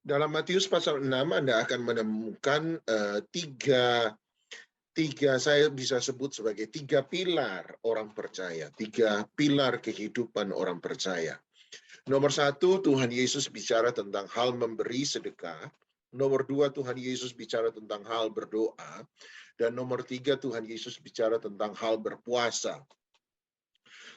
Dalam Matius pasal 6 Anda akan menemukan tiga saya bisa sebut sebagai tiga pilar orang percaya, tiga pilar kehidupan orang percaya. Nomor satu, Tuhan Yesus bicara tentang hal memberi sedekah. Nomor dua, Tuhan Yesus bicara tentang hal berdoa. Dan nomor tiga, Tuhan Yesus bicara tentang hal berpuasa.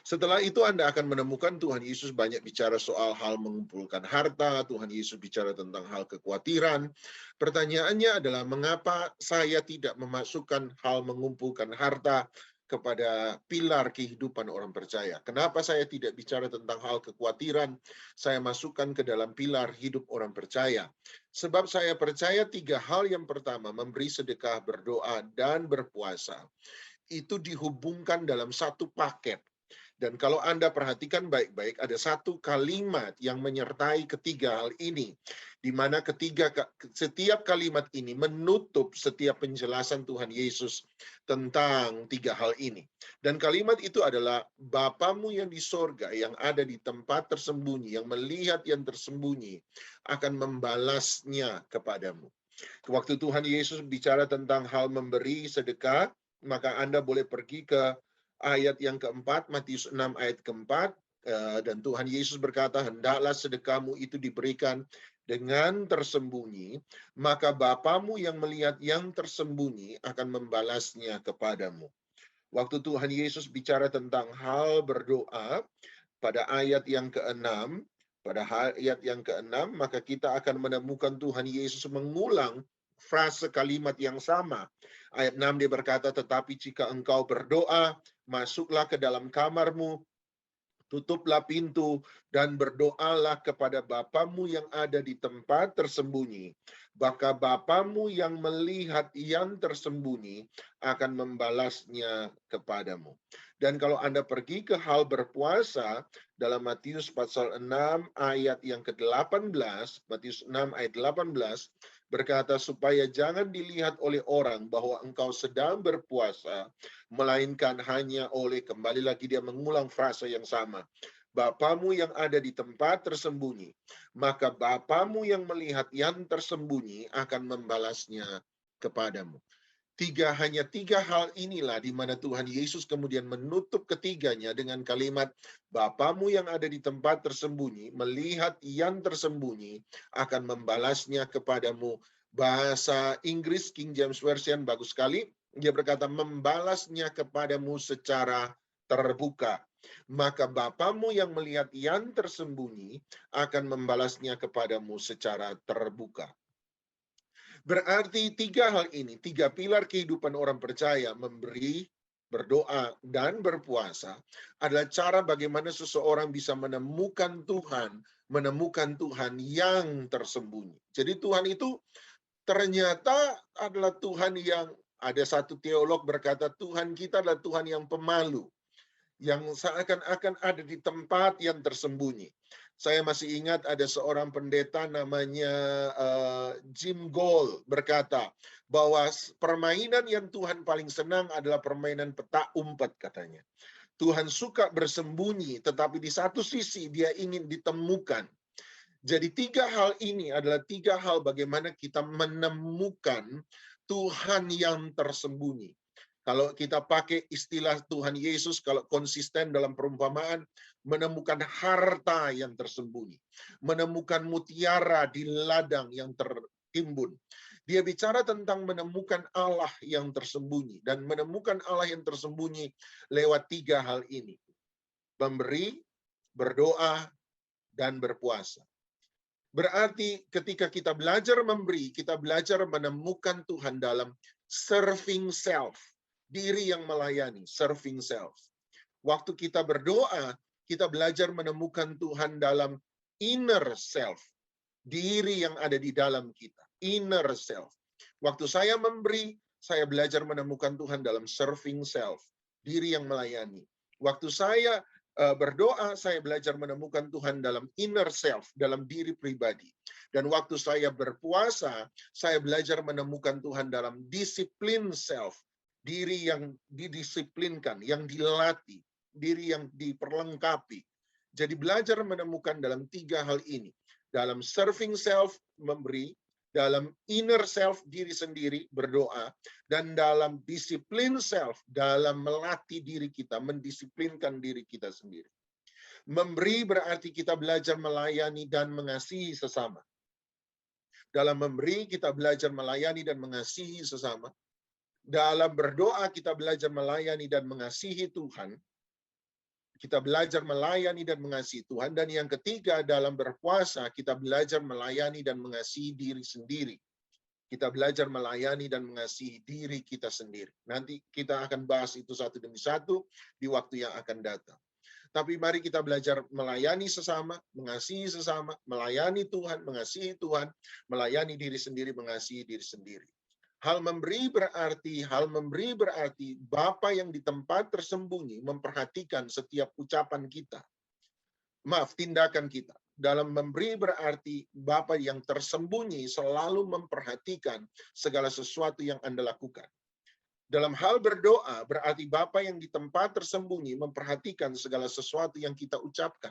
Setelah itu Anda akan menemukan Tuhan Yesus banyak bicara soal hal mengumpulkan harta, Tuhan Yesus bicara tentang hal kekhawatiran. Pertanyaannya adalah mengapa saya tidak memasukkan hal mengumpulkan harta kepada pilar kehidupan orang percaya? Kenapa saya tidak bicara tentang hal kekhawatiran, saya masukkan ke dalam pilar hidup orang percaya? Sebab saya percaya tiga hal. Yang pertama, memberi sedekah, berdoa, dan berpuasa. Itu dihubungkan dalam satu paket. Dan kalau Anda perhatikan baik-baik, ada satu kalimat yang menyertai ketiga hal ini, di mana setiap kalimat ini menutup setiap penjelasan Tuhan Yesus tentang tiga hal ini. Dan kalimat itu adalah, Bapamu yang di sorga, yang ada di tempat tersembunyi, yang melihat yang tersembunyi, akan membalasnya kepadamu. Waktu Tuhan Yesus bicara tentang hal memberi sedekah, maka Anda boleh pergi ke ayat yang keempat, Matius 6 ayat keempat, dan Tuhan Yesus berkata, hendaklah sedekahmu itu diberikan dengan tersembunyi, maka Bapamu yang melihat yang tersembunyi akan membalasnya kepadamu. Waktu Tuhan Yesus bicara tentang hal berdoa, pada ayat yang keenam, maka kita akan menemukan Tuhan Yesus mengulang frase kalimat yang sama. Ayat 6 dia berkata, tetapi jika engkau berdoa, masuklah ke dalam kamarmu, tutuplah pintu, dan berdoalah kepada Bapamu yang ada di tempat tersembunyi. Maka Bapamu yang melihat yang tersembunyi akan membalasnya kepadamu. Dan kalau Anda pergi ke hal berpuasa, dalam Matius pasal 6 ayat yang ke-18, Matius 6 ayat 18, berkata, supaya jangan dilihat oleh orang bahwa engkau sedang berpuasa, melainkan hanya oleh, kembali lagi dia mengulang frase yang sama, Bapamu yang ada di tempat tersembunyi, maka Bapamu yang melihat yang tersembunyi akan membalasnya kepadamu. Hanya tiga hal inilah di mana Tuhan Yesus kemudian menutup ketiganya dengan kalimat, Bapamu yang ada di tempat tersembunyi, melihat yang tersembunyi, akan membalasnya kepadamu. Bahasa Inggris King James Version bagus sekali. Dia berkata, membalasnya kepadamu secara terbuka. Maka Bapamu yang melihat yang tersembunyi akan membalasnya kepadamu secara terbuka. Berarti tiga hal ini, tiga pilar kehidupan orang percaya, memberi, berdoa, dan berpuasa, adalah cara bagaimana seseorang bisa menemukan Tuhan yang tersembunyi. Jadi Tuhan itu ternyata adalah Tuhan yang, ada satu teolog berkata, Tuhan kita adalah Tuhan yang pemalu, yang seakan-akan ada di tempat yang tersembunyi. Saya masih ingat ada seorang pendeta namanya Jim Gold berkata bahwa permainan yang Tuhan paling senang adalah permainan petak umpet katanya. Tuhan suka bersembunyi, tetapi di satu sisi dia ingin ditemukan. Jadi tiga hal ini adalah tiga hal bagaimana kita menemukan Tuhan yang tersembunyi. Kalau kita pakai istilah Tuhan Yesus, kalau konsisten dalam perumpamaan, menemukan harta yang tersembunyi. Menemukan mutiara di ladang yang tertimbun. Dia bicara tentang menemukan Allah yang tersembunyi. Dan menemukan Allah yang tersembunyi lewat tiga hal ini. Memberi, berdoa, dan berpuasa. Berarti ketika kita belajar memberi, kita belajar menemukan Tuhan dalam serving self. Diri yang melayani, serving self. Waktu kita berdoa, kita belajar menemukan Tuhan dalam inner self. Diri yang ada di dalam kita, inner self. Waktu saya memberi, saya belajar menemukan Tuhan dalam serving self. Diri yang melayani. Waktu saya berdoa, saya belajar menemukan Tuhan dalam inner self, dalam diri pribadi. Dan waktu saya berpuasa, saya belajar menemukan Tuhan dalam disiplin self, diri yang didisiplinkan, yang dilatih, diri yang diperlengkapi. Jadi belajar menemukan dalam tiga hal ini. dalam serving self, memberi, dalam inner self, diri sendiri, berdoa, dan dalam disiplin self, dalam melatih diri kita, mendisiplinkan diri kita sendiri. Memberi berarti kita belajar melayani dan mengasihi sesama. Dalam memberi, kita belajar melayani dan mengasihi sesama. Dalam berdoa, kita belajar melayani dan mengasihi Tuhan. Kita belajar melayani dan mengasihi Tuhan. Dan yang ketiga, dalam berpuasa, kita belajar melayani dan mengasihi diri sendiri. Kita belajar melayani dan mengasihi diri kita sendiri. Nanti kita akan bahas itu satu demi satu di waktu yang akan datang. Tapi mari kita belajar melayani sesama, mengasihi sesama, melayani Tuhan, mengasihi Tuhan, melayani diri sendiri, mengasihi diri sendiri. Hal memberi berarti Bapa yang di tempat tersembunyi memperhatikan setiap ucapan kita. Tindakan kita. Dalam memberi berarti Bapa yang tersembunyi selalu memperhatikan segala sesuatu yang Anda lakukan. Dalam hal berdoa berarti Bapa yang di tempat tersembunyi memperhatikan segala sesuatu yang kita ucapkan.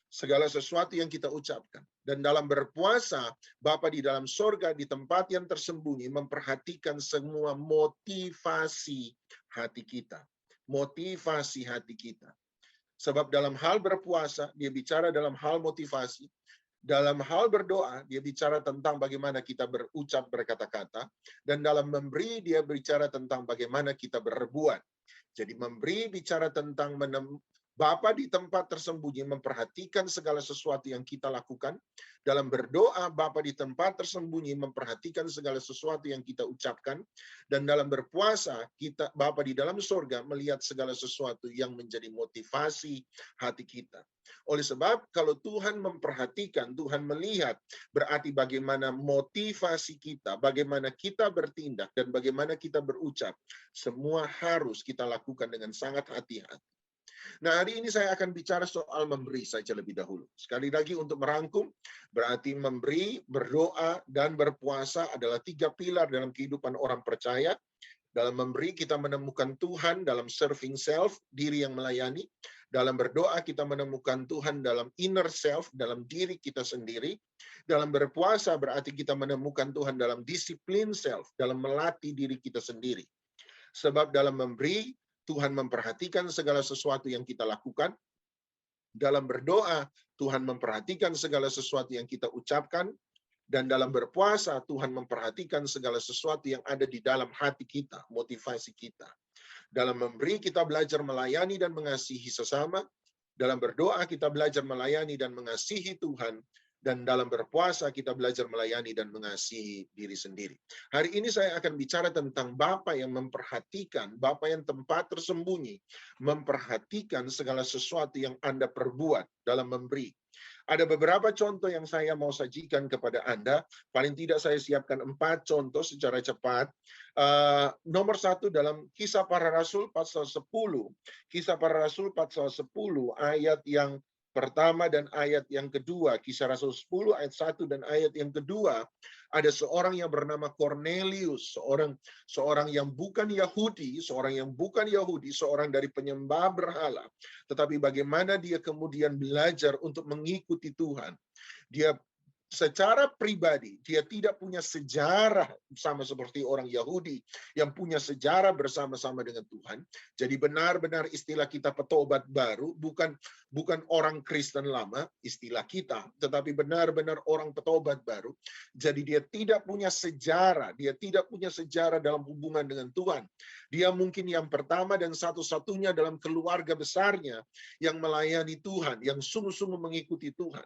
Segala sesuatu yang kita ucapkan. Dan dalam berpuasa, Bapa di dalam sorga, di tempat yang tersembunyi, memperhatikan semua motivasi hati kita. Motivasi hati kita. Sebab dalam hal berpuasa, dia bicara dalam hal motivasi. Dalam hal berdoa, dia bicara tentang bagaimana kita berucap, berkata-kata. Dan dalam memberi, dia bicara tentang bagaimana kita berbuat. Jadi memberi bicara tentang Bapa di tempat tersembunyi memperhatikan segala sesuatu yang kita lakukan. Dalam berdoa, Bapa di tempat tersembunyi memperhatikan segala sesuatu yang kita ucapkan. Dan dalam berpuasa, Bapa di dalam surga melihat segala sesuatu yang menjadi motivasi hati kita. Oleh sebab, kalau Tuhan memperhatikan, Tuhan melihat, berarti bagaimana motivasi kita, bagaimana kita bertindak, dan bagaimana kita berucap, semua harus kita lakukan dengan sangat hati-hati. Nah, hari ini saya akan bicara soal memberi saja lebih dahulu. Sekali lagi untuk merangkum, berarti memberi, berdoa, dan berpuasa adalah 3 pilar dalam kehidupan orang percaya. Dalam memberi, kita menemukan Tuhan dalam serving self, diri yang melayani. Dalam berdoa, kita menemukan Tuhan dalam inner self, dalam diri kita sendiri. Dalam berpuasa, berarti kita menemukan Tuhan dalam disiplin self, dalam melatih diri kita sendiri. Sebab dalam memberi, Tuhan memperhatikan segala sesuatu yang kita lakukan. Dalam berdoa, Tuhan memperhatikan segala sesuatu yang kita ucapkan. Dan dalam berpuasa, Tuhan memperhatikan segala sesuatu yang ada di dalam hati kita, motivasi kita. Dalam memberi, kita belajar melayani dan mengasihi sesama. Dalam berdoa, kita belajar melayani dan mengasihi Tuhan. Dan dalam berpuasa, kita belajar melayani dan mengasihi diri sendiri. Hari ini saya akan bicara tentang Bapa yang memperhatikan, Bapa yang tempat tersembunyi, memperhatikan segala sesuatu yang Anda perbuat dalam memberi. Ada beberapa contoh yang saya mau sajikan kepada Anda. Paling tidak saya siapkan 4 contoh secara cepat. Nomor 1 dalam Kisah Para Rasul pasal 10. Kisah Para Rasul pasal 10 ayat yang pertama dan ayat yang kedua. Kisah Rasul 10 ayat 1 dan ayat yang kedua. Ada seorang yang bernama Cornelius, seorang yang bukan Yahudi, seorang dari penyembah berhala. Tetapi bagaimana dia kemudian belajar untuk mengikuti Tuhan. Dia secara pribadi, dia tidak punya sejarah sama seperti orang Yahudi yang punya sejarah bersama-sama dengan Tuhan. Jadi benar-benar istilah kita petobat baru, bukan orang Kristen lama, istilah kita, tetapi benar-benar orang petobat baru. Jadi dia tidak punya sejarah dalam hubungan dengan Tuhan. Dia mungkin yang pertama dan satu-satunya dalam keluarga besarnya yang melayani Tuhan, yang sungguh-sungguh mengikuti Tuhan.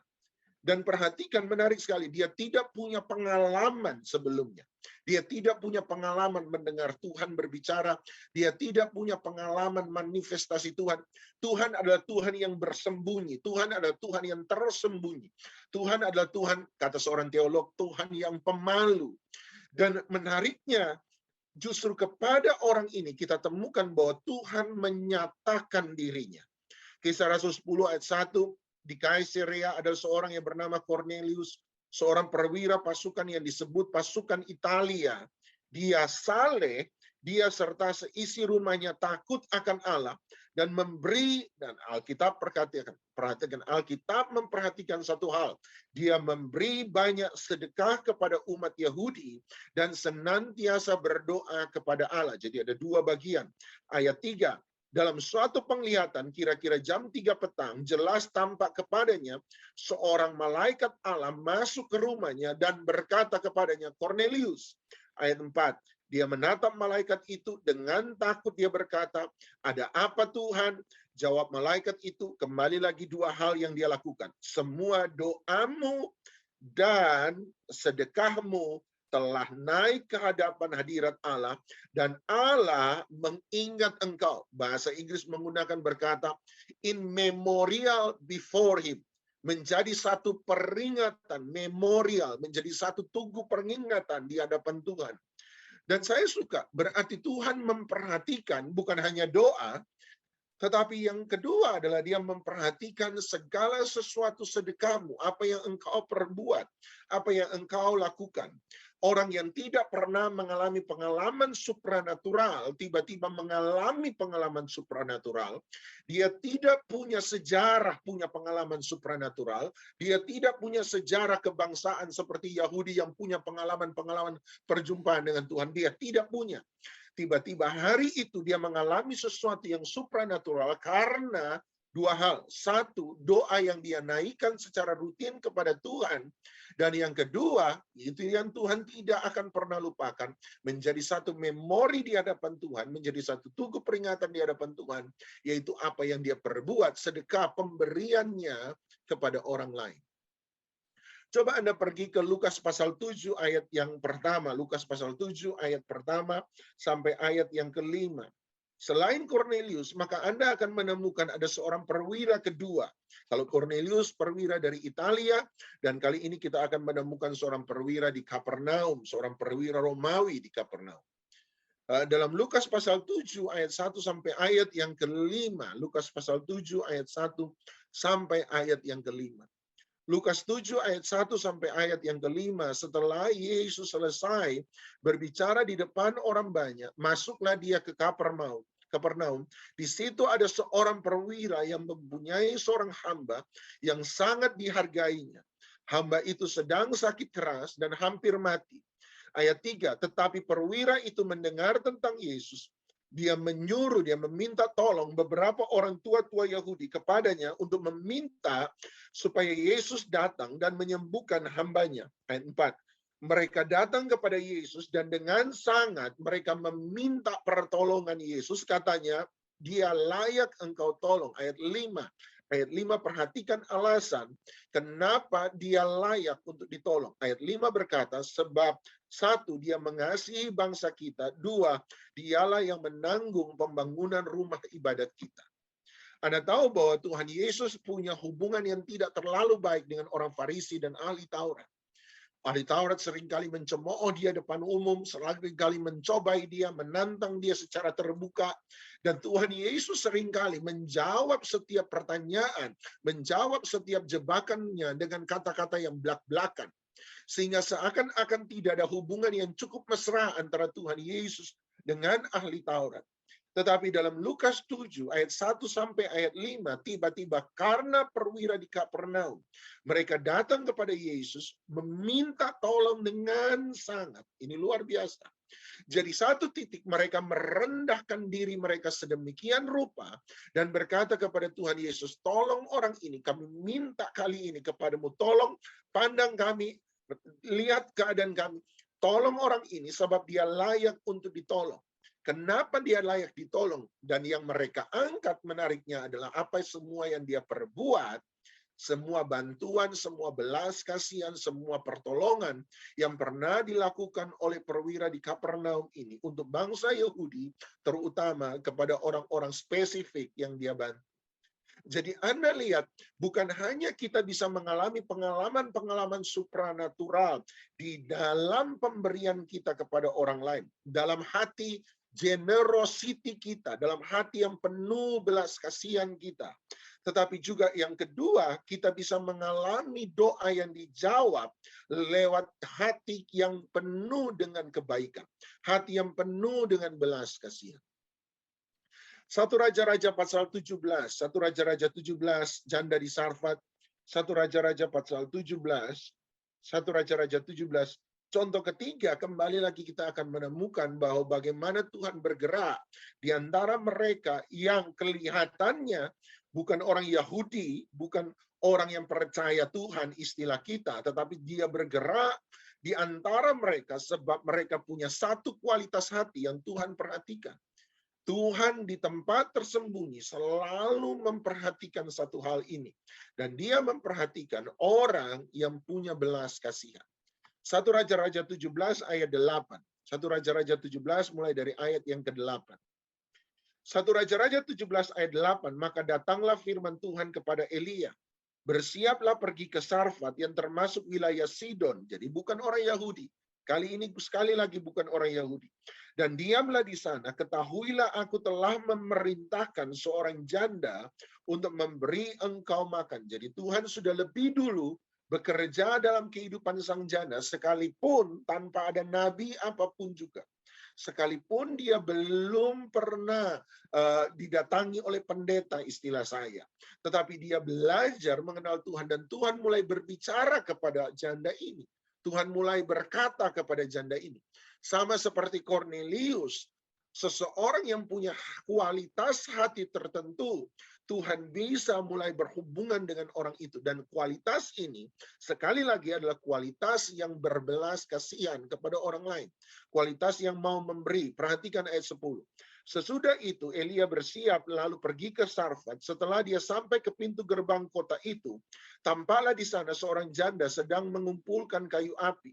Dan perhatikan, menarik sekali, dia tidak punya pengalaman sebelumnya. Dia tidak punya pengalaman mendengar Tuhan berbicara. Dia tidak punya pengalaman manifestasi Tuhan. Tuhan adalah Tuhan yang bersembunyi. Tuhan adalah Tuhan yang tersembunyi. Tuhan adalah Tuhan, kata seorang teolog, Tuhan yang pemalu. Dan menariknya, justru kepada orang ini kita temukan bahwa Tuhan menyatakan dirinya. Kisah Rasul 10 ayat 1, di Kaisarea ada seorang yang bernama Cornelius, seorang perwira pasukan yang disebut pasukan Italia. Dia saleh, dia serta seisi rumahnya takut akan Allah dan memberi, dan Alkitab perhatikan Alkitab memperhatikan satu hal. Dia memberi banyak sedekah kepada umat Yahudi dan senantiasa berdoa kepada Allah. Jadi ada dua bagian. Ayat 3, dalam suatu penglihatan kira-kira jam 3 petang jelas tampak kepadanya seorang malaikat Allah masuk ke rumahnya dan berkata kepadanya, Cornelius. Ayat 4, dia menatap malaikat itu dengan takut, dia berkata, ada apa Tuhan? Jawab malaikat itu, kembali lagi dua hal yang dia lakukan. Semua doamu dan sedekahmu telah naik ke hadapan hadirat Allah, dan Allah mengingat engkau. Bahasa Inggris menggunakan berkata, in memorial before him. Menjadi satu peringatan, memorial, menjadi satu tugu peringatan di hadapan Tuhan. Dan saya suka, berarti Tuhan memperhatikan bukan hanya doa, tetapi yang kedua adalah dia memperhatikan segala sesuatu sedekahmu, apa yang engkau perbuat, apa yang engkau lakukan. Orang yang tidak pernah mengalami pengalaman supranatural, tiba-tiba mengalami pengalaman supranatural, dia tidak punya sejarah punya pengalaman supranatural, dia tidak punya sejarah kebangsaan seperti Yahudi yang punya pengalaman-pengalaman perjumpaan dengan Tuhan, dia tidak punya. Tiba-tiba hari itu dia mengalami sesuatu yang supranatural karena dua hal. Satu, doa yang dia naikkan secara rutin kepada Tuhan. Dan yang kedua, itu yang Tuhan tidak akan pernah lupakan. Menjadi satu memori di hadapan Tuhan, menjadi satu tugu peringatan di hadapan Tuhan, yaitu apa yang dia perbuat, sedekah pemberiannya kepada orang lain. Coba Anda pergi ke Lukas pasal 7 ayat yang pertama. Lukas pasal 7 ayat pertama sampai ayat yang kelima. Selain Cornelius, maka Anda akan menemukan ada seorang perwira kedua. Kalau Cornelius perwira dari Italia, dan kali ini kita akan menemukan seorang perwira di Kapernaum, seorang perwira Romawi di Kapernaum. Dalam Lukas pasal 7 ayat 1 sampai ayat yang kelima. Lukas pasal 7 ayat 1 sampai ayat yang kelima. Lukas 7 ayat 1 sampai ayat yang kelima, setelah Yesus selesai berbicara di depan orang banyak, masuklah dia ke Kapernaum. Di situ ada seorang perwira yang mempunyai seorang hamba yang sangat dihargainya. Hamba itu sedang sakit keras dan hampir mati. Ayat 3, tetapi perwira itu mendengar tentang Yesus. Dia meminta tolong beberapa orang tua-tua Yahudi kepadanya untuk meminta supaya Yesus datang dan menyembuhkan hambanya. Ayat 4. Mereka datang kepada Yesus dan dengan sangat mereka meminta pertolongan Yesus. Katanya, dia layak engkau tolong. Ayat 5. Ayat 5, perhatikan alasan kenapa dia layak untuk ditolong. Ayat 5 berkata, sebab satu, dia mengasihi bangsa kita. Dua, dialah yang menanggung pembangunan rumah ibadat kita. Anda tahu bahwa Tuhan Yesus punya hubungan yang tidak terlalu baik dengan orang Farisi dan ahli Taurat. Ahli Taurat seringkali mencemooh dia depan umum, seringkali mencobai dia, menantang dia secara terbuka. Dan Tuhan Yesus seringkali menjawab setiap pertanyaan, menjawab setiap jebakannya dengan kata-kata yang belak-belakan. Sehingga seakan-akan tidak ada hubungan yang cukup mesra antara Tuhan Yesus dengan ahli Taurat. Tetapi dalam Lukas 7 ayat 1 sampai ayat 5, tiba-tiba karena perwira di Kapernaum, mereka datang kepada Yesus meminta tolong dengan sangat. Ini luar biasa. Jadi satu titik mereka merendahkan diri mereka sedemikian rupa dan berkata kepada Tuhan Yesus, tolong orang ini, kami minta kali ini kepadamu, tolong pandang kami, lihat keadaan kami, tolong orang ini sebab dia layak untuk ditolong. Kenapa dia layak ditolong? Dan yang mereka angkat menariknya adalah apa semua yang dia perbuat, semua bantuan, semua belas kasihan, semua pertolongan yang pernah dilakukan oleh perwira di Kapernaum ini untuk bangsa Yahudi, terutama kepada orang-orang spesifik yang dia bantu. Jadi Anda lihat, bukan hanya kita bisa mengalami pengalaman-pengalaman supranatural di dalam pemberian kita kepada orang lain, dalam hati generosity kita, dalam hati yang penuh belas kasihan kita. Tetapi juga yang kedua, kita bisa mengalami doa yang dijawab lewat hati yang penuh dengan kebaikan, hati yang penuh dengan belas kasihan. 1 Raja-Raja pasal 17, 1 Raja-Raja 17, janda di Sarfat, 1 Raja-Raja pasal 17, 1 Raja-Raja 17. Contoh ketiga, kembali lagi kita akan menemukan bahwa bagaimana Tuhan bergerak di antara mereka yang kelihatannya bukan orang Yahudi, bukan orang yang percaya Tuhan istilah kita, tetapi dia bergerak di antara mereka sebab mereka punya satu kualitas hati yang Tuhan perhatikan. Tuhan di tempat tersembunyi selalu memperhatikan satu hal ini. Dan dia memperhatikan orang yang punya belas kasihan. 1 Raja-Raja 17 ayat 8. 1 Raja-Raja 17 mulai dari ayat yang ke-8. 1 Raja-Raja 17 ayat 8, maka datanglah firman Tuhan kepada Elia. Bersiaplah pergi ke Sarfat yang termasuk wilayah Sidon. Jadi bukan orang Yahudi. Kali ini sekali lagi bukan orang Yahudi. Dan diamlah di sana, ketahuilah aku telah memerintahkan seorang janda untuk memberi engkau makan. Jadi Tuhan sudah lebih dulu bekerja dalam kehidupan sang janda, sekalipun tanpa ada nabi apapun juga. Sekalipun dia belum pernah didatangi oleh pendeta istilah saya. Tetapi dia belajar mengenal Tuhan dan Tuhan mulai berbicara kepada janda ini. Tuhan mulai berkata kepada janda ini. Sama seperti Cornelius, seseorang yang punya kualitas hati tertentu, Tuhan bisa mulai berhubungan dengan orang itu. Dan kualitas ini sekali lagi adalah kualitas yang berbelas kasihan kepada orang lain. Kualitas yang mau memberi. Perhatikan ayat 10. Sesudah itu Elia bersiap lalu pergi ke Sarfat. Setelah dia sampai ke pintu gerbang kota itu, tampaklah di sana seorang janda sedang mengumpulkan kayu api.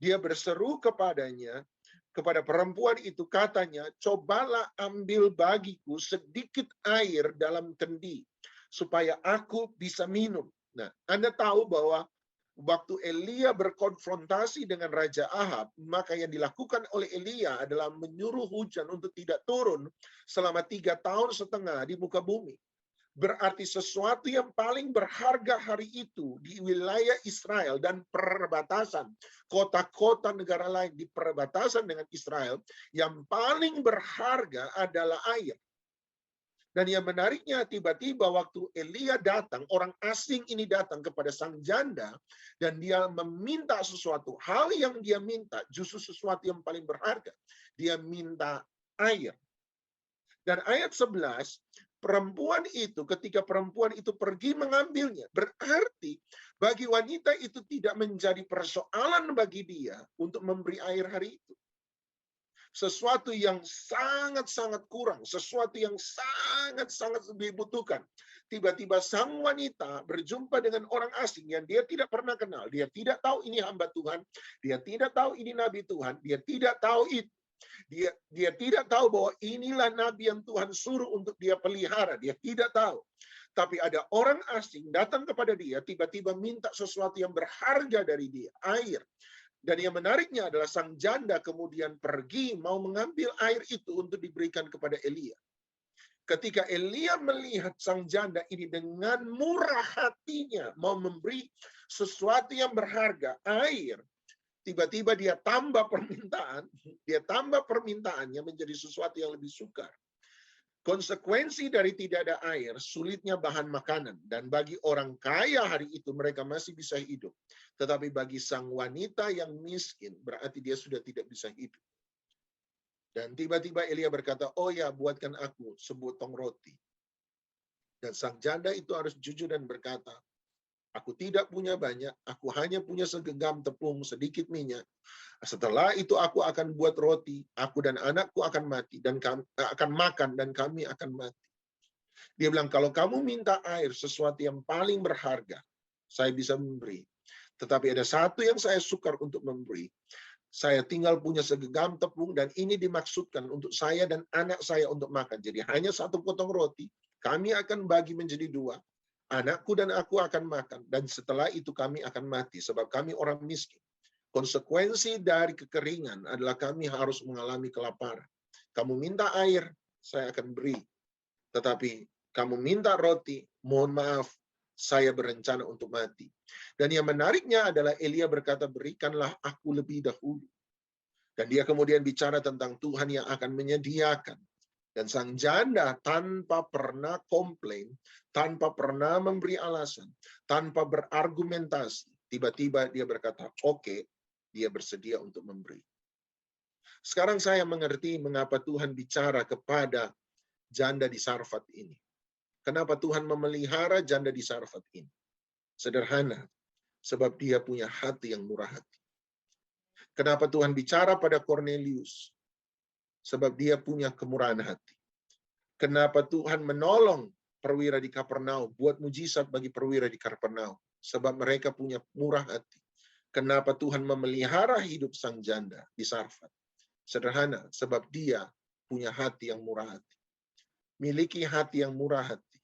Dia berseru kepada perempuan itu, katanya, cobalah ambil bagiku sedikit air dalam kendi, supaya aku bisa minum. Nah, Anda tahu bahwa waktu Elia berkonfrontasi dengan Raja Ahab, maka yang dilakukan oleh Elia adalah menyuruh hujan untuk tidak turun selama 3,5 tahun di muka bumi. Berarti sesuatu yang paling berharga hari itu di wilayah Israel dan perbatasan, kota-kota negara lain di perbatasan dengan Israel, yang paling berharga adalah air. Dan yang menariknya, tiba-tiba waktu Elia datang, orang asing ini datang kepada sang janda, dan dia meminta sesuatu. Hal yang dia minta justru sesuatu yang paling berharga. Dia minta air. Dan ayat 11, perempuan itu, ketika perempuan itu pergi mengambilnya, berarti bagi wanita itu tidak menjadi persoalan bagi dia untuk memberi air hari itu. Sesuatu yang sangat-sangat kurang, sesuatu yang sangat-sangat dibutuhkan. Tiba-tiba sang wanita berjumpa dengan orang asing yang dia tidak pernah kenal. Dia tidak tahu ini hamba Tuhan, dia tidak tahu ini nabi Tuhan, dia tidak tahu itu. Dia tidak tahu bahwa inilah nabi yang Tuhan suruh untuk dia pelihara. Dia tidak tahu. Tapi ada orang asing datang kepada dia, tiba-tiba minta sesuatu yang berharga dari dia, air. Dan yang menariknya adalah sang janda kemudian pergi mau mengambil air itu untuk diberikan kepada Elia. Ketika Elia melihat sang janda ini dengan murah hatinya mau memberi sesuatu yang berharga, air, tiba-tiba dia tambah permintaannya menjadi sesuatu yang lebih sukar. Konsekuensi dari tidak ada air, sulitnya bahan makanan. Dan bagi orang kaya hari itu mereka masih bisa hidup. Tetapi bagi sang wanita yang miskin, berarti dia sudah tidak bisa hidup. Dan tiba-tiba Elia berkata, oh ya, buatkan aku sepotong roti. Dan sang janda itu harus jujur dan berkata, aku tidak punya banyak, aku hanya punya segenggam tepung, sedikit minyak. Setelah itu aku akan buat roti, aku dan anakku akan mati, dan akan makan, dan kami akan mati. Dia bilang, kalau kamu minta air, sesuatu yang paling berharga, saya bisa memberi. Tetapi ada satu yang saya sukar untuk memberi. Saya tinggal punya segenggam tepung, dan ini dimaksudkan untuk saya dan anak saya untuk makan. Jadi hanya satu potong roti, kami akan bagi menjadi 2. Anakku dan aku akan makan, dan setelah itu kami akan mati, sebab kami orang miskin. Konsekuensi dari kekeringan adalah kami harus mengalami kelaparan. Kamu minta air, saya akan beri. Tetapi kamu minta roti, mohon maaf, saya berencana untuk mati. Dan yang menariknya adalah Elia berkata, berikanlah aku lebih dahulu. Dan dia kemudian bicara tentang Tuhan yang akan menyediakan. Dan sang janda tanpa pernah komplain, tanpa pernah memberi alasan, tanpa berargumentasi, tiba-tiba dia berkata, oke, dia bersedia untuk memberi. Sekarang saya mengerti mengapa Tuhan bicara kepada janda di Sarfat ini. Kenapa Tuhan memelihara janda di Sarfat ini? Sederhana, sebab dia punya hati yang murah hati. Kenapa Tuhan bicara pada Cornelius? Sebab dia punya kemurahan hati. Kenapa Tuhan menolong perwira di Kapernaum, buat mujizat bagi perwira di Kapernaum? Sebab mereka punya murah hati. Kenapa Tuhan memelihara hidup sang janda di Sarfat? Sederhana, sebab dia punya hati yang murah hati. Miliki hati yang murah hati,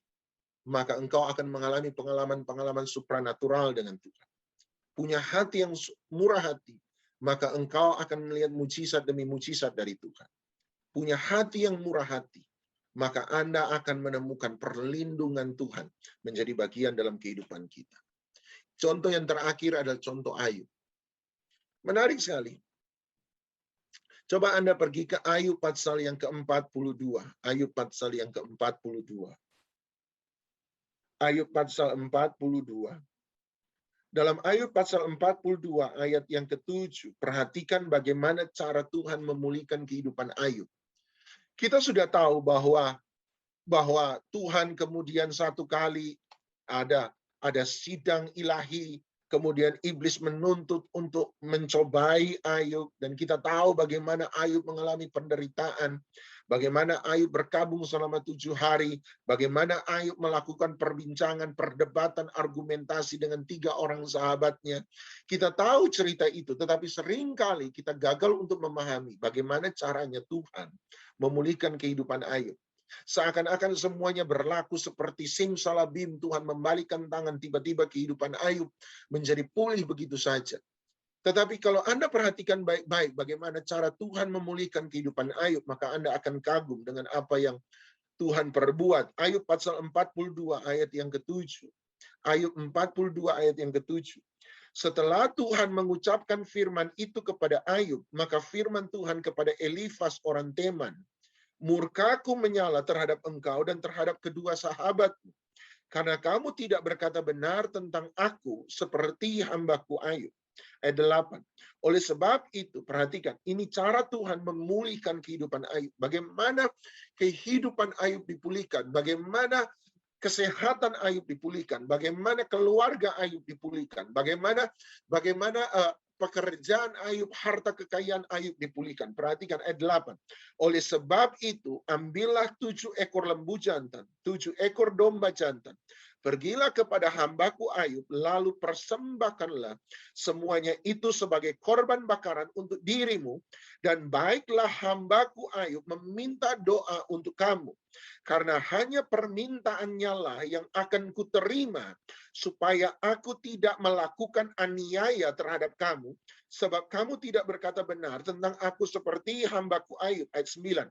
maka engkau akan mengalami pengalaman-pengalaman supranatural dengan Tuhan. Punya hati yang murah hati, maka engkau akan melihat mujizat demi mujizat dari Tuhan. Punya hati yang murah hati, maka Anda akan menemukan perlindungan Tuhan menjadi bagian dalam kehidupan kita. Contoh yang terakhir adalah contoh Ayub. Menarik sekali. Coba Anda pergi ke Ayub pasal yang ke-42. Ayub pasal yang ke-42. Ayub pasal 42. Dalam Ayub pasal 42 ayat yang ke-7, perhatikan bagaimana cara Tuhan memulihkan kehidupan Ayub. Kita sudah tahu bahwa Tuhan kemudian satu kali ada sidang ilahi, kemudian iblis menuntut untuk mencobai Ayub, dan kita tahu bagaimana Ayub mengalami penderitaan, bagaimana Ayub berkabung selama 7 hari, bagaimana Ayub melakukan perbincangan, perdebatan, argumentasi dengan 3 orang sahabatnya. Kita tahu cerita itu, tetapi seringkali kita gagal untuk memahami bagaimana caranya Tuhan memulihkan kehidupan Ayub. Seakan-akan semuanya berlaku seperti simsalabim, Tuhan membalikkan tangan, tiba-tiba kehidupan Ayub menjadi pulih begitu saja. Tetapi kalau Anda perhatikan baik-baik bagaimana cara Tuhan memulihkan kehidupan Ayub, maka Anda akan kagum dengan apa yang Tuhan perbuat. Ayub pasal 42 ayat yang ke-7. Ayub 42 ayat yang ke-7. Setelah Tuhan mengucapkan firman itu kepada Ayub, maka firman Tuhan kepada Elifas orang Teman, murkaku menyala terhadap engkau dan terhadap kedua sahabatmu, karena kamu tidak berkata benar tentang aku seperti hambaku Ayub. Ayat 8. Oleh sebab itu, perhatikan, ini cara Tuhan memulihkan kehidupan Ayub. Bagaimana kehidupan Ayub dipulihkan, bagaimana kesehatan Ayub dipulihkan, bagaimana keluarga Ayub dipulihkan, bagaimana pekerjaan Ayub, harta kekayaan Ayub dipulihkan. Perhatikan ayat 8. Oleh sebab itu, ambillah 7 ekor lembu jantan, 7 ekor domba jantan. Pergilah kepada hambaku Ayub, lalu persembahkanlah semuanya itu sebagai korban bakaran untuk dirimu, dan baiklah hambaku Ayub meminta doa untuk kamu, karena hanya permintaannya lah yang akan kuterima, supaya aku tidak melakukan aniaya terhadap kamu, sebab kamu tidak berkata benar tentang aku seperti hambaku Ayub. Ayat 9.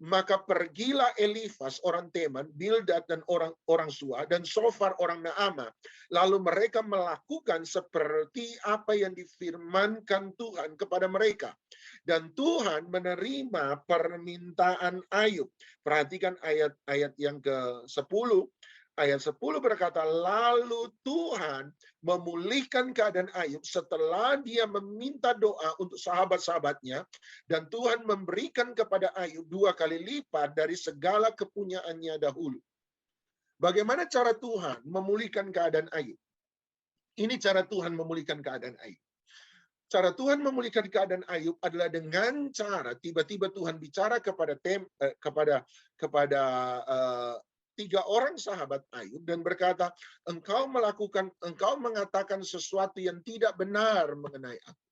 Maka pergilah Elifas orang Teman, Bildad dan orang Sua, dan Sofar orang Naamah. Lalu mereka melakukan seperti apa yang difirmankan Tuhan kepada mereka. Dan Tuhan menerima permintaan Ayub. Perhatikan ayat yang ke-10. Ayat 10 berkata, lalu Tuhan memulihkan keadaan Ayub setelah dia meminta doa untuk sahabat-sahabatnya, dan Tuhan memberikan kepada Ayub 2 kali lipat dari segala kepunyaannya dahulu. Bagaimana cara Tuhan memulihkan keadaan Ayub? Ini cara Tuhan memulihkan keadaan Ayub. Cara Tuhan memulihkan keadaan Ayub adalah dengan cara tiba-tiba Tuhan bicara kepada 3 orang sahabat Ayub dan berkata, engkau mengatakan sesuatu yang tidak benar mengenai aku.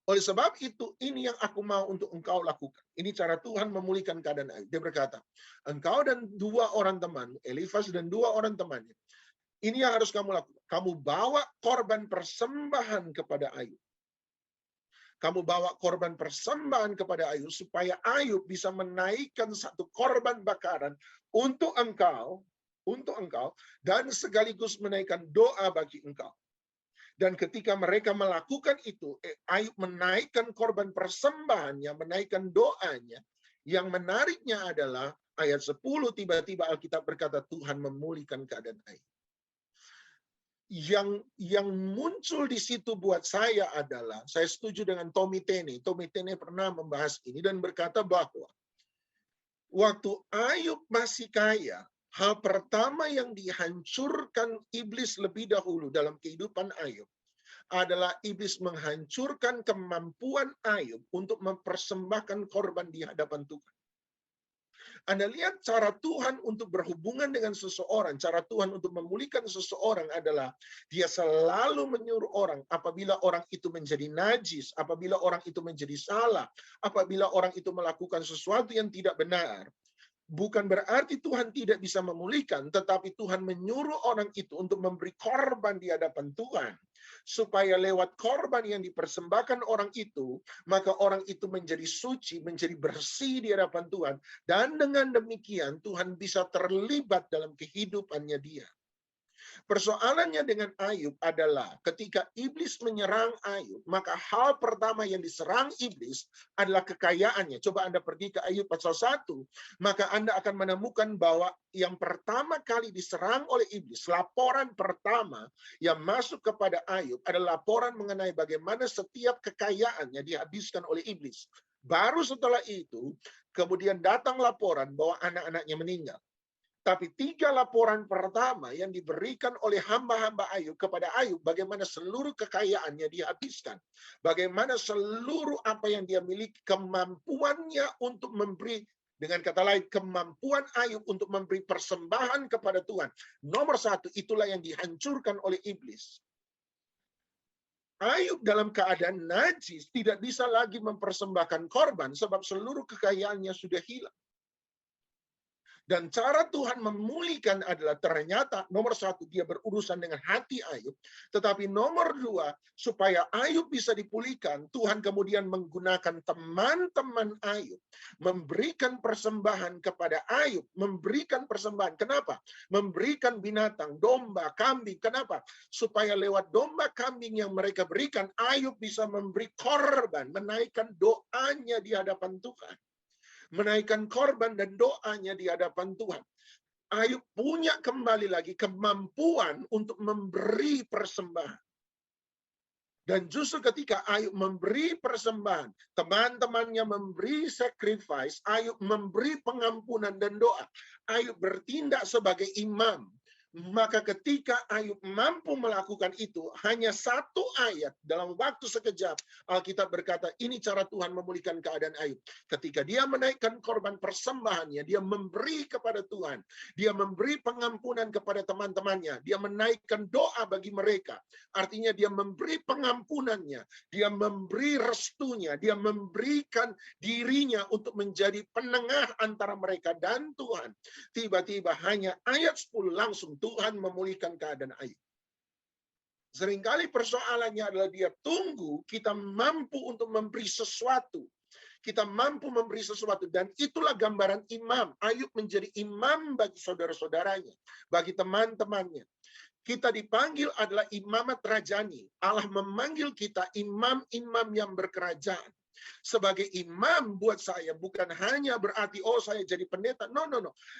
Oleh sebab itu, ini yang aku mau untuk engkau lakukan. Ini cara Tuhan memulihkan keadaan Ayub. Dia berkata, engkau dan 2 orang temanmu, Elifas dan 2 orang temannya, ini yang harus kamu lakukan. Kamu bawa korban persembahan kepada Ayub. Kamu bawa korban persembahan kepada Ayub, supaya Ayub bisa menaikkan 1 korban bakaran untuk engkau, dan sekaligus menaikkan doa bagi engkau. Dan ketika mereka melakukan itu, Ayub menaikkan korban persembahannya, menaikkan doanya, Yang menariknya adalah ayat 10 tiba-tiba Alkitab berkata Tuhan memulihkan keadaan Ayub. Yang muncul di situ buat saya adalah, saya setuju dengan Tommy Tenney. Tommy Tenney pernah membahas ini dan berkata bahwa waktu Ayub masih kaya, hal pertama yang dihancurkan iblis lebih dahulu dalam kehidupan Ayub adalah iblis menghancurkan kemampuan Ayub untuk mempersembahkan korban di hadapan Tuhan. Anda lihat cara Tuhan untuk berhubungan dengan seseorang, cara Tuhan untuk memulihkan seseorang adalah dia selalu menyuruh orang apabila orang itu menjadi najis, apabila orang itu menjadi salah, apabila orang itu melakukan sesuatu yang tidak benar. Bukan berarti Tuhan tidak bisa memulihkan, tetapi Tuhan menyuruh orang itu untuk memberi korban di hadapan Tuhan. Supaya lewat korban yang dipersembahkan orang itu, maka orang itu menjadi suci, menjadi bersih di hadapan Tuhan. Dan dengan demikian Tuhan bisa terlibat dalam kehidupannya dia. Persoalannya dengan Ayub adalah ketika iblis menyerang Ayub, maka hal pertama yang diserang iblis adalah kekayaannya. Coba Anda pergi ke Ayub pasal 1, maka Anda akan menemukan bahwa yang pertama kali diserang oleh iblis, laporan pertama yang masuk kepada Ayub adalah laporan mengenai bagaimana setiap kekayaannya dihabiskan oleh iblis. Baru setelah itu, kemudian datang laporan bahwa anak-anaknya meninggal. Tapi 3 laporan pertama yang diberikan oleh hamba-hamba Ayub kepada Ayub, bagaimana seluruh kekayaannya dihabiskan. Bagaimana seluruh apa yang dia miliki, kemampuannya untuk memberi, dengan kata lain, kemampuan Ayub untuk memberi persembahan kepada Tuhan. Nomor 1, itulah yang dihancurkan oleh iblis. Ayub dalam keadaan najis tidak bisa lagi mempersembahkan korban sebab seluruh kekayaannya sudah hilang. Dan cara Tuhan memulihkan adalah ternyata nomor 1 dia berurusan dengan hati Ayub. Tetapi nomor 2 supaya Ayub bisa dipulihkan, Tuhan kemudian menggunakan teman-teman Ayub. Memberikan persembahan kepada Ayub. Memberikan persembahan. Kenapa? Memberikan binatang, domba, kambing. Kenapa? Supaya lewat domba, kambing yang mereka berikan, Ayub bisa memberi korban. Menaikkan doanya di hadapan Tuhan. Menaikkan korban dan doanya di hadapan Tuhan. Ayub punya kembali lagi kemampuan untuk memberi persembahan. Dan justru ketika Ayub memberi persembahan, teman-temannya memberi sacrifice, Ayub memberi pengampunan dan doa. Ayub bertindak sebagai imam. Maka ketika Ayub mampu melakukan itu, hanya 1 ayat dalam waktu sekejap, Alkitab berkata, ini cara Tuhan memulihkan keadaan Ayub. Ketika dia menaikkan korban persembahannya, dia memberi kepada Tuhan. Dia memberi pengampunan kepada teman-temannya. Dia menaikkan doa bagi mereka. Artinya dia memberi pengampunannya. Dia memberi restunya. Dia memberikan dirinya untuk menjadi penengah antara mereka dan Tuhan. Tiba-tiba hanya ayat 10 langsung Tuhan memulihkan keadaan Ayub. Seringkali persoalannya adalah dia tunggu kita mampu untuk memberi sesuatu. Kita mampu memberi sesuatu. Dan itulah gambaran imam. Ayub menjadi imam bagi saudara-saudaranya. Bagi teman-temannya. Kita dipanggil adalah imamat rajani. Allah memanggil kita imam-imam yang berkerajaan. Sebagai imam buat saya bukan hanya berarti saya jadi pendeta. No.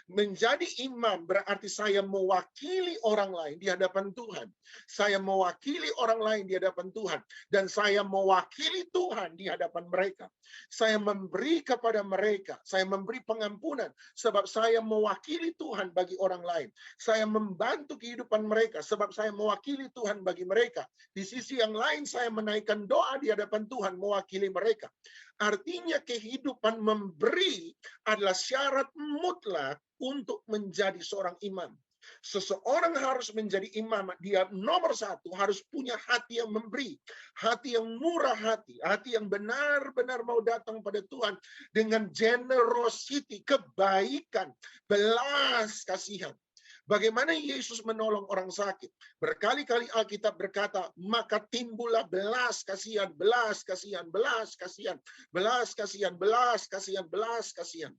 Menjadi imam berarti saya mewakili orang lain di hadapan Tuhan. Saya mewakili orang lain di hadapan Tuhan. Dan saya mewakili Tuhan di hadapan mereka. Saya memberi kepada mereka. Saya memberi pengampunan. Sebab saya mewakili Tuhan bagi orang lain. Saya membantu kehidupan mereka. Sebab saya mewakili Tuhan bagi mereka. Di sisi yang lain saya menaikkan doa di hadapan Tuhan mewakili mereka. Artinya kehidupan memberi adalah syarat mutlak untuk menjadi seorang imam. Seseorang harus menjadi imam, dia nomor 1 harus punya hati yang memberi, hati yang murah hati yang benar-benar mau datang pada Tuhan dengan generosity, kebaikan, belas kasihan. Bagaimana Yesus menolong orang sakit? Berkali-kali Alkitab berkata, maka timbullah belas kasihan, belas kasihan, belas kasihan, belas kasihan, belas kasihan, belas kasihan.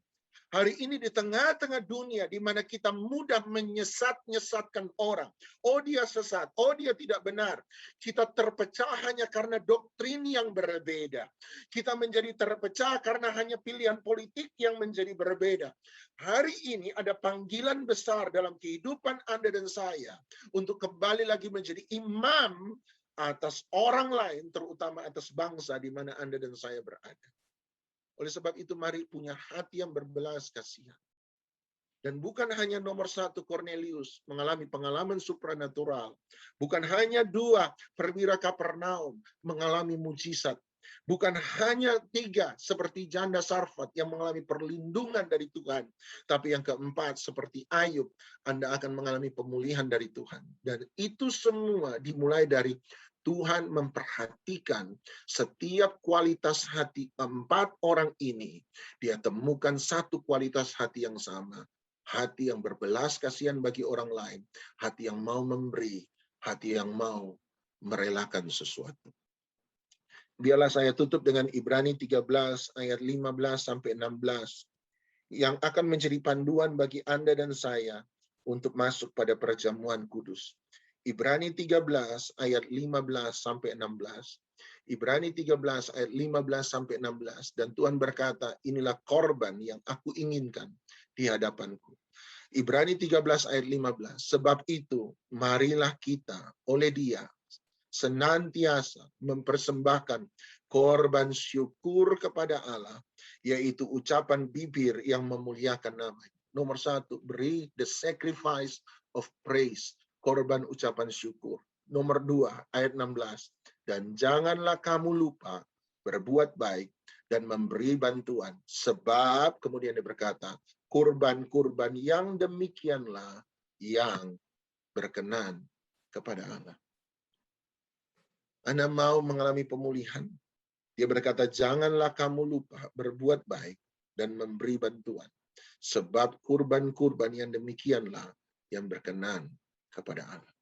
Hari ini di tengah-tengah dunia di mana kita mudah menyesatkan orang. Oh dia sesat, oh dia tidak benar. Kita terpecah hanya karena doktrin yang berbeda. Kita menjadi terpecah karena hanya pilihan politik yang menjadi berbeda. Hari ini ada panggilan besar dalam kehidupan Anda dan saya untuk kembali lagi menjadi imam atas orang lain, terutama atas bangsa di mana Anda dan saya berada. Oleh sebab itu, mari punya hati yang berbelas kasihan. Dan bukan hanya nomor 1 Cornelius mengalami pengalaman supranatural. Bukan hanya 2 perwira Kapernaum mengalami mujizat. Bukan hanya 3 seperti janda Sarfat yang mengalami perlindungan dari Tuhan. Tapi yang keempat seperti Ayub, Anda akan mengalami pemulihan dari Tuhan. Dan itu semua dimulai dari Tuhan memperhatikan setiap kualitas hati 4 orang ini. Dia temukan satu kualitas hati yang sama. Hati yang berbelas kasihan bagi orang lain. Hati yang mau memberi. Hati yang mau merelakan sesuatu. Biarlah saya tutup dengan Ibrani 13 ayat 15 sampai 16. Yang akan menjadi panduan bagi Anda dan saya untuk masuk pada perjamuan kudus. Ibrani 13 ayat 15 sampai 16. Ibrani 13 ayat 15 sampai 16. Dan Tuhan berkata, inilah korban yang aku inginkan di hadapanku. Ibrani 13 ayat 15. Sebab itu, marilah kita oleh Dia senantiasa mempersembahkan korban syukur kepada Allah, yaitu ucapan bibir yang memuliakan namanya. Nomor 1, beri the sacrifice of praise, korban ucapan syukur. Nomor 2, ayat 16, dan janganlah kamu lupa berbuat baik dan memberi bantuan, sebab kemudian dia berkata, kurban-kurban yang demikianlah yang berkenan kepada Allah. Anda mau mengalami pemulihan. Dia berkata, janganlah kamu lupa berbuat baik dan memberi bantuan. Sebab kurban-kurban yang demikianlah yang berkenan kepada Allah.